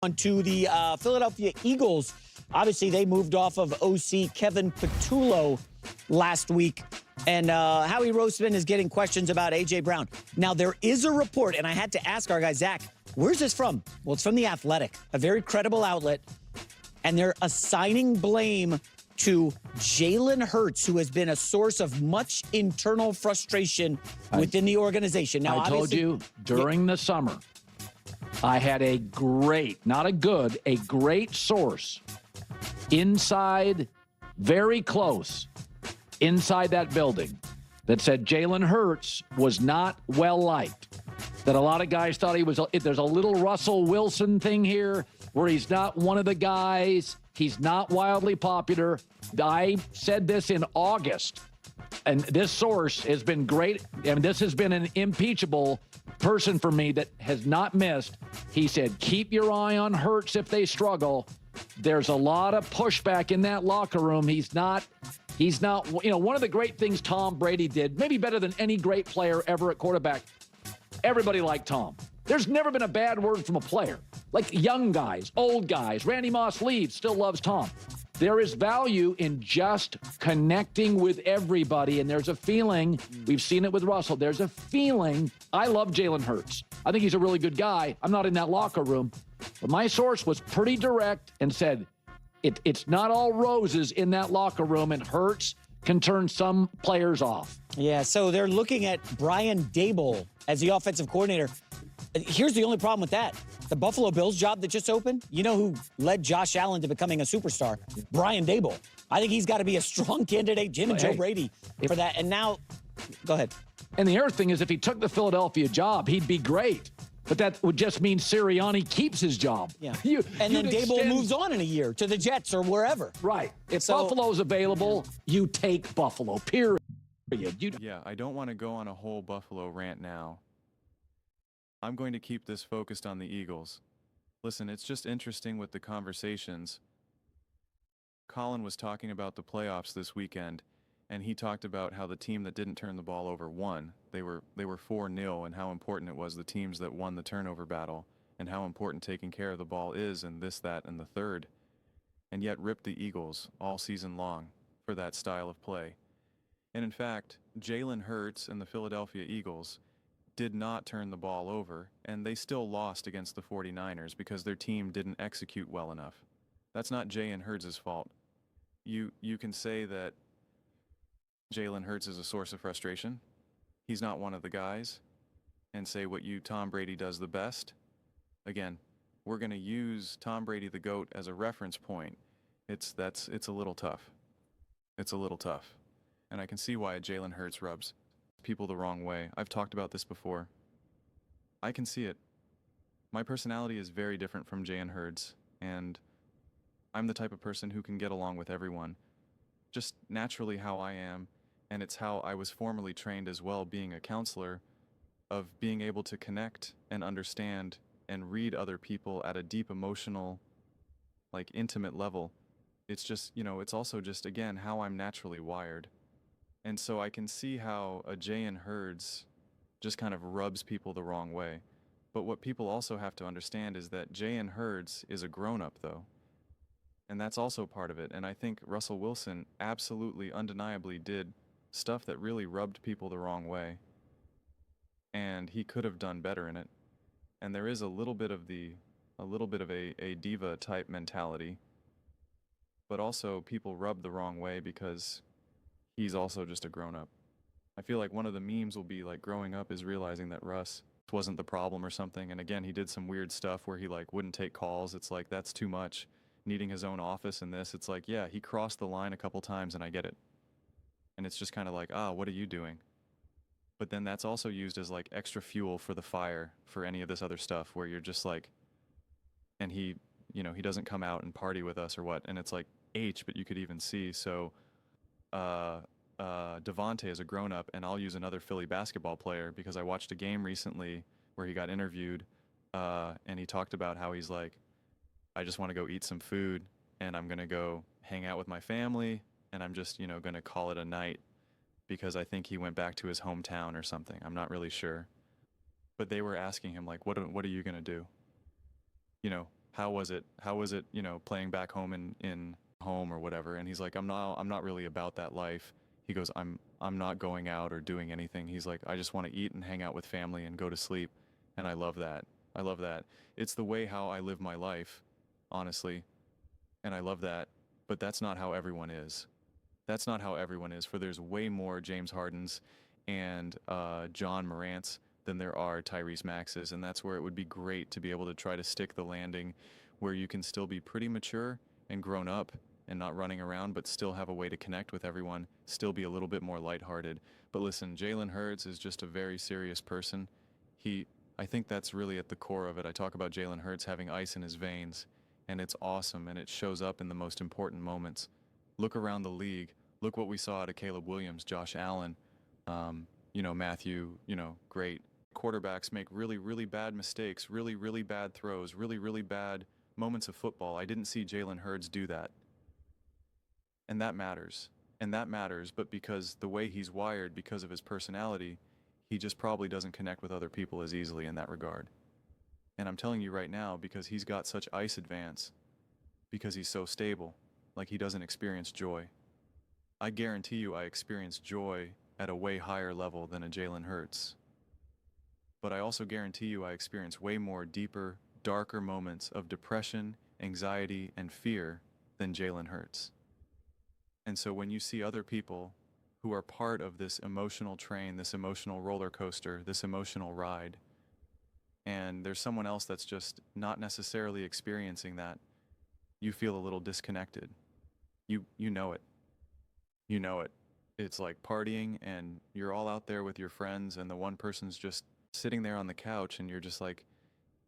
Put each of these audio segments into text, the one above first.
On to the Philadelphia Eagles. Obviously, they moved off of OC Kevin Patullo last week. And Howie Roseman is getting questions about A.J. Brown. Now, there is a report, and I had to ask our guy, Zach, where's this from? Well, it's from The Athletic, a very credible outlet. And they're assigning blame to Jalen Hurts, who has been a source of much internal frustration within the organization. Now, I told you during the summer, I had a great, not a good, a great source inside, very close, inside that building that said Jalen Hurts was not well liked. That a lot of guys thought he was, there's a little Russell Wilson thing here where he's not one of the guys. He's not wildly popular. I said this in August, and this source has been great. I mean, this has been an impeachable person for me that has not missed. He said, keep your eye on Hurts if they struggle. There's a lot of pushback in that locker room. He's not, one of the great things Tom Brady did, maybe better than any great player ever at quarterback. Everybody liked Tom. There's never been a bad word from a player. Like young guys, old guys, Randy Moss leaves, still loves Tom. There is value in just connecting with everybody, and there's a feeling, we've seen it with Russell, there's a feeling, I love Jalen Hurts. I think he's a really good guy. I'm not in that locker room. But my source was pretty direct and said, it's not all roses in that locker room, and Hurts can turn some players off. Yeah, so they're looking at Brian Daboll as the offensive coordinator. Here's the only problem with that. The Buffalo Bills job that just opened, you know who led Josh Allen to becoming a superstar? Brian Daboll. I think he's got to be a strong candidate, Jim and Joe Brady, for that. And now, go ahead. And the other thing is, if he took the Philadelphia job, he'd be great. But that would just mean Sirianni keeps his job. Yeah. And then Daboll moves on in a year to the Jets or wherever. Right. If Buffalo's available, you take Buffalo, period. Yeah, I don't want to go on a whole Buffalo rant now. I'm going to keep this focused on the Eagles. Listen, it's just interesting with the conversations. Colin was talking about the playoffs this weekend, and he talked about how the team that didn't turn the ball over won. They were 4-0, and how important it was the teams that won the turnover battle, and how important taking care of the ball is, and this, that, and the third. And yet ripped the Eagles all season long for that style of play. And in fact, Jalen Hurts and the Philadelphia Eagles did not turn the ball over, and they still lost against the 49ers because their team didn't execute well enough. That's not Jalen Hurts' fault. You can say that Jalen Hurts is a source of frustration. He's not one of the guys. And say what Tom Brady does the best. Again, we're going to use Tom Brady the GOAT as a reference point. It's a little tough. It's a little tough. And I can see why Jalen Hurts rubs people the wrong way. I've talked about this before. I can see it. My personality is very different from Jalen Hurts, and I'm the type of person who can get along with everyone. Just naturally how I am, and it's how I was formerly trained as well, being a counselor, of being able to connect and understand and read other people at a deep emotional, like intimate level. It's just, it's also just, again, how I'm naturally wired. And so I can see how a Jalen Hurts just kind of rubs people the wrong way. But what people also have to understand is that Jalen Hurts is a grown-up, though. And that's also part of it. And I think Russell Wilson absolutely, undeniably did stuff that really rubbed people the wrong way. And he could have done better in it. And there is a little bit of a diva-type mentality. But also people rub the wrong way because he's also just a grown-up. I feel like one of the memes will be like growing up is realizing that Russ wasn't the problem or something. And again, he did some weird stuff where he wouldn't take calls. It's like, that's too much. Needing his own office and this. It's like, yeah, he crossed the line a couple times and I get it. And it's just kind of like, what are you doing? But then that's also used as extra fuel for the fire for any of this other stuff where you're just like, and he doesn't come out and party with us or what. And it's like but you could even see. So Devontae is a grown-up, and I'll use another Philly basketball player because I watched a game recently where he got interviewed, and he talked about how he's like, I just want to go eat some food, and I'm going to go hang out with my family, and I'm just, going to call it a night because I think he went back to his hometown or something. I'm not really sure. But they were asking him, what are you going to do? how was it? How was it, playing back home in home or whatever? And he's like, I'm not really about that life. He goes, I'm not going out or doing anything. He's like, I just want to eat and hang out with family and go to sleep. And I love that. I love that. It's the way how I live my life, honestly. And I love that. But that's not how everyone is. That's not how everyone is. For there's way more James Hardens and John Morants than there are Tyrese Maxes. And that's where it would be great to be able to try to stick the landing where you can still be pretty mature and grown up and not running around, but still have a way to connect with everyone, still be a little bit more lighthearted. But listen, Jalen Hurts is just a very serious person. I think that's really at the core of it. I talk about Jalen Hurts having ice in his veins, and it's awesome, and it shows up in the most important moments. Look around the league. Look what we saw out of Caleb Williams, Josh Allen, Matthew, great. Quarterbacks make really, really bad mistakes, really, really bad throws, really, really bad moments of football. I didn't see Jalen Hurts do that. And that matters. And that matters, but because the way he's wired, because of his personality, he just probably doesn't connect with other people as easily in that regard. And I'm telling you right now, because he's got such ice advance, because he's so stable, like he doesn't experience joy. I guarantee you I experience joy at a way higher level than a Jalen Hurts. But I also guarantee you I experience way more deeper, darker moments of depression, anxiety, and fear than Jalen Hurts. And so when you see other people who are part of this emotional train, this emotional roller coaster, this emotional ride, and there's someone else that's just not necessarily experiencing that, you feel a little disconnected. You know it. You know it. It's like partying and you're all out there with your friends and the one person's just sitting there on the couch and you're just like,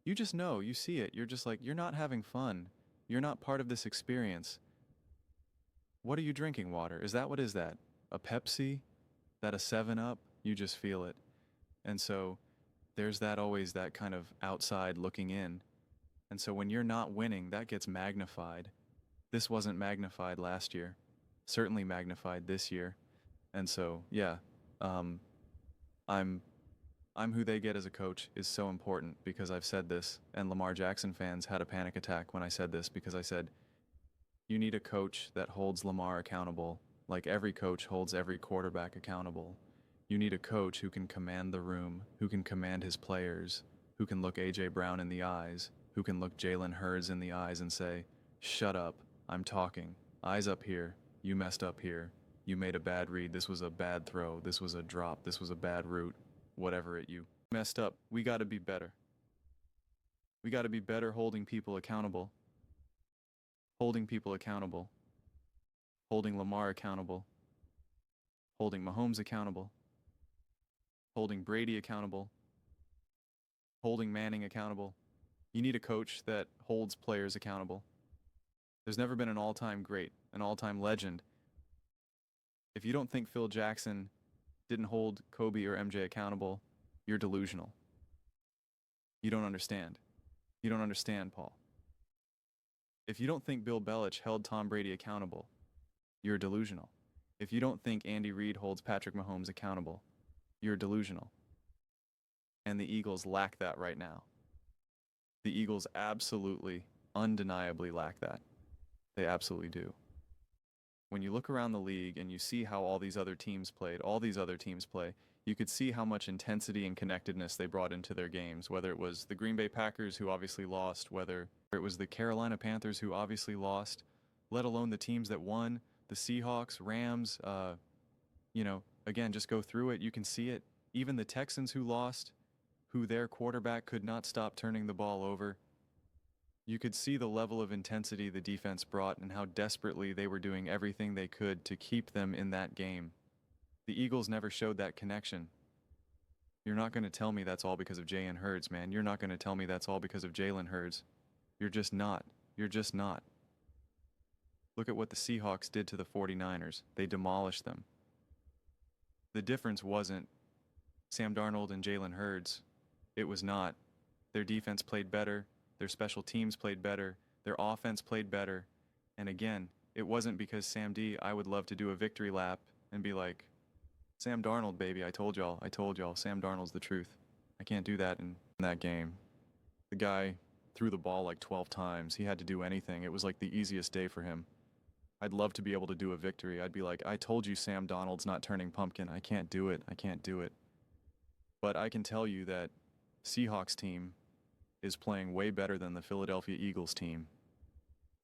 you just know, you see it. You're just like, you're not having fun. You're not part of this experience. What are you drinking, water? Is that what is that? A Pepsi? That a 7-Up? You just feel it. And so there's that always that kind of outside looking in. And so when you're not winning, that gets magnified. This wasn't magnified last year. Certainly magnified this year. And so, yeah, I'm who they get as a coach is so important because I've said this, and Lamar Jackson fans had a panic attack when I said this because I said, you need a coach that holds Lamar accountable like every coach holds every quarterback accountable. You need a coach who can command the room, who can command his players, who can look A.J. Brown in the eyes, who can look Jalen Hurts in the eyes and say, shut up, I'm talking. Eyes up here, you messed up here. You made a bad read, this was a bad throw, this was a drop, this was a bad route, whatever it you messed up. We got to be better. We got to be better holding people accountable. Holding people accountable. Holding Lamar accountable. Holding Mahomes accountable. Holding Brady accountable. Holding Manning accountable. You need a coach that holds players accountable. There's never been an all-time great, an all-time legend. If you don't think Phil Jackson didn't hold Kobe or MJ accountable, you're delusional. You don't understand. You don't understand, Paul. If you don't think Bill Belichick held Tom Brady accountable, you're delusional. If you don't think Andy Reid holds Patrick Mahomes accountable, you're delusional. And the Eagles lack that right now. The Eagles absolutely, undeniably lack that. They absolutely do. When you look around the league and you see how all these other teams play, you could see how much intensity and connectedness they brought into their games, whether it was the Green Bay Packers, who obviously lost, whether it was the Carolina Panthers, who obviously lost, let alone the teams that won, the Seahawks, Rams, again, just go through it. You can see it. Even the Texans who lost, who their quarterback could not stop turning the ball over. You could see the level of intensity the defense brought and how desperately they were doing everything they could to keep them in that game. The Eagles never showed that connection. You're not going to tell me that's all because of Jalen Hurts, man. You're not going to tell me that's all because of Jalen Hurts. You're just not. You're just not. Look at what the Seahawks did to the 49ers. They demolished them. The difference wasn't Sam Darnold and Jalen Hurts. It was not. Their defense played better. Their special teams played better. Their offense played better. And again, it wasn't because Sam D, I would love to do a victory lap and be like, Sam Darnold, baby, I told y'all, Sam Darnold's the truth. I can't do that in that game. The guy threw the ball like 12 times. He had to do anything. It was like the easiest day for him. I'd love to be able to do a victory. I'd be like, I told you Sam Donald's not turning pumpkin. I can't do it. I can't do it. But I can tell you that Seahawks team is playing way better than the Philadelphia Eagles team.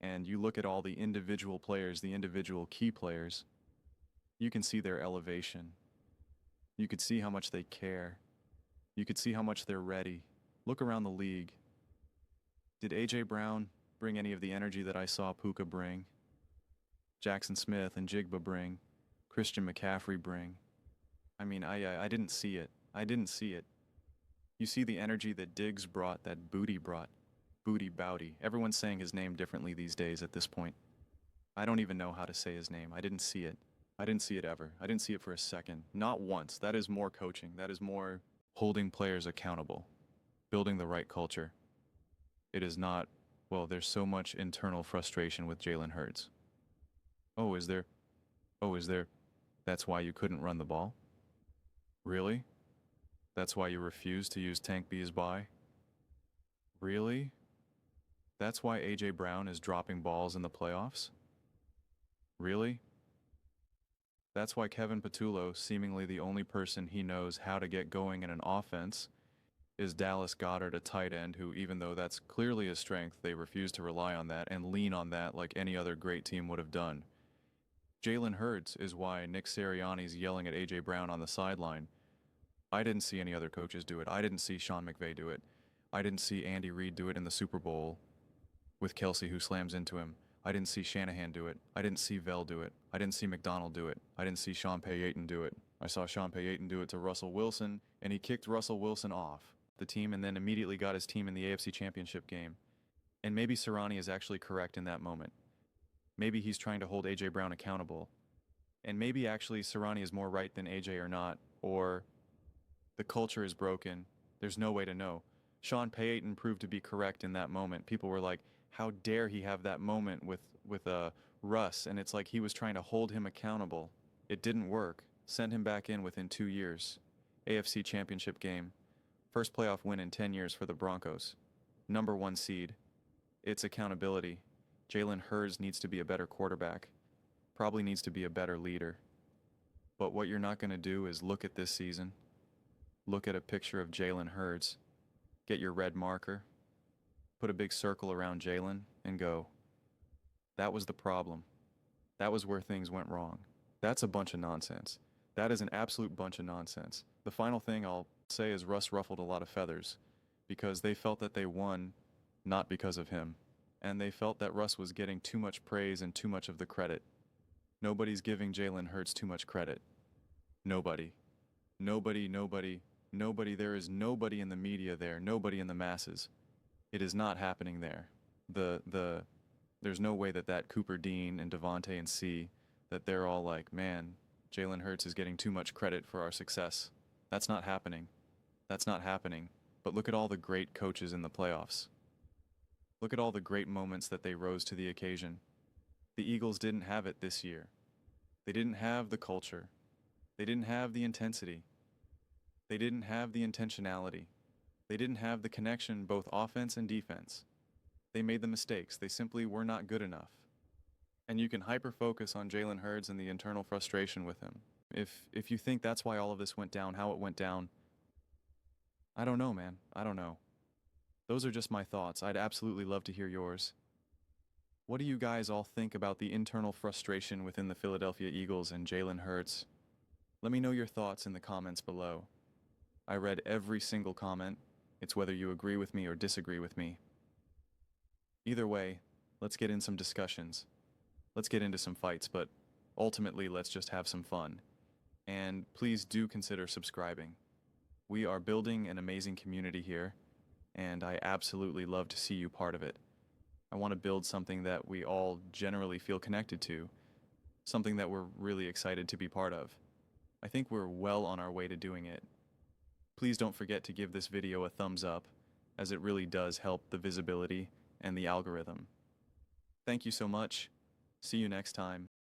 And you look at all the individual players, the individual key players, you can see their elevation. You could see how much they care. You could see how much they're ready. Look around the league. Did A.J. Brown bring any of the energy that I saw Puka bring? Jackson Smith and Jigba bring? Christian McCaffrey bring? I mean, I didn't see it. I didn't see it. You see the energy that Diggs brought, that Booty brought. Booty Bowdy. Everyone's saying his name differently these days at this point. I don't even know how to say his name. I didn't see it. I didn't see it ever. I didn't see it for a second. Not once. That is more coaching. That is more holding players accountable. Building the right culture. It is not, well, there's so much internal frustration with Jalen Hurts. Oh, is there? Oh, is there? That's why you couldn't run the ball? Really? That's why you refused to use Tank B's bye? Really? That's why A.J. Brown is dropping balls in the playoffs? Really? That's why Kevin Patullo, seemingly the only person he knows how to get going in an offense, is Dallas Goedert, a tight end who, even though that's clearly his strength, they refuse to rely on that and lean on that like any other great team would have done. Jalen Hurts is why Nick Sirianni's yelling at A.J. Brown on the sideline. I didn't see any other coaches do it. I didn't see Sean McVay do it. I didn't see Andy Reid do it in the Super Bowl with Kelsey who slams into him. I didn't see Shanahan do it. I didn't see Vell do it. I didn't see McDonald do it. I didn't see Sean Payton do it. I saw Sean Payton do it to Russell Wilson, and he kicked Russell Wilson off the team and then immediately got his team in the AFC Championship game. And maybe Sirianni is actually correct in that moment. Maybe he's trying to hold A.J. Brown accountable. And maybe actually Sirianni is more right than A.J. or not, or the culture is broken. There's no way to know. Sean Payton proved to be correct in that moment. People were like, how dare he have that moment with Russ? And it's like he was trying to hold him accountable. It didn't work. Send him back in within 2 years. AFC Championship game. First playoff win in 10 years for the Broncos. Number 1 seed. It's accountability. Jalen Hurts needs to be a better quarterback. Probably needs to be a better leader. But what you're not going to do is look at this season. Look at a picture of Jalen Hurts. Get your red marker. Put a big circle around Jalen and go, that was the problem. That was where things went wrong. That's a bunch of nonsense. That is an absolute bunch of nonsense. The final thing I'll say is Russ ruffled a lot of feathers because they felt that they won not because of him. And they felt that Russ was getting too much praise and too much of the credit. Nobody's giving Jalen Hurts too much credit. Nobody. Nobody. There is nobody in the media there. Nobody in the masses. It is not happening there. There's no way that Cooper Dean and Devontae and C, that they're all like, man, Jalen Hurts is getting too much credit for our success. That's not happening. That's not happening. But look at all the great coaches in the playoffs. Look at all the great moments that they rose to the occasion. The Eagles didn't have it this year. They didn't have the culture. They didn't have the intensity. They didn't have the intentionality. They didn't have the connection, both offense and defense. They made the mistakes. They simply were not good enough. And you can hyper-focus on Jalen Hurts and the internal frustration with him. If you think that's why all of this went down, how it went down, I don't know, man. I don't know. Those are just my thoughts. I'd absolutely love to hear yours. What do you guys all think about the internal frustration within the Philadelphia Eagles and Jalen Hurts? Let me know your thoughts in the comments below. I read every single comment. It's whether you agree with me or disagree with me. Either way, let's get in some discussions. Let's get into some fights, but ultimately let's just have some fun. And please do consider subscribing. We are building an amazing community here, and I absolutely love to see you part of it. I want to build something that we all generally feel connected to, something that we're really excited to be part of. I think we're well on our way to doing it. Please don't forget to give this video a thumbs up, as it really does help the visibility and the algorithm. Thank you so much. See you next time.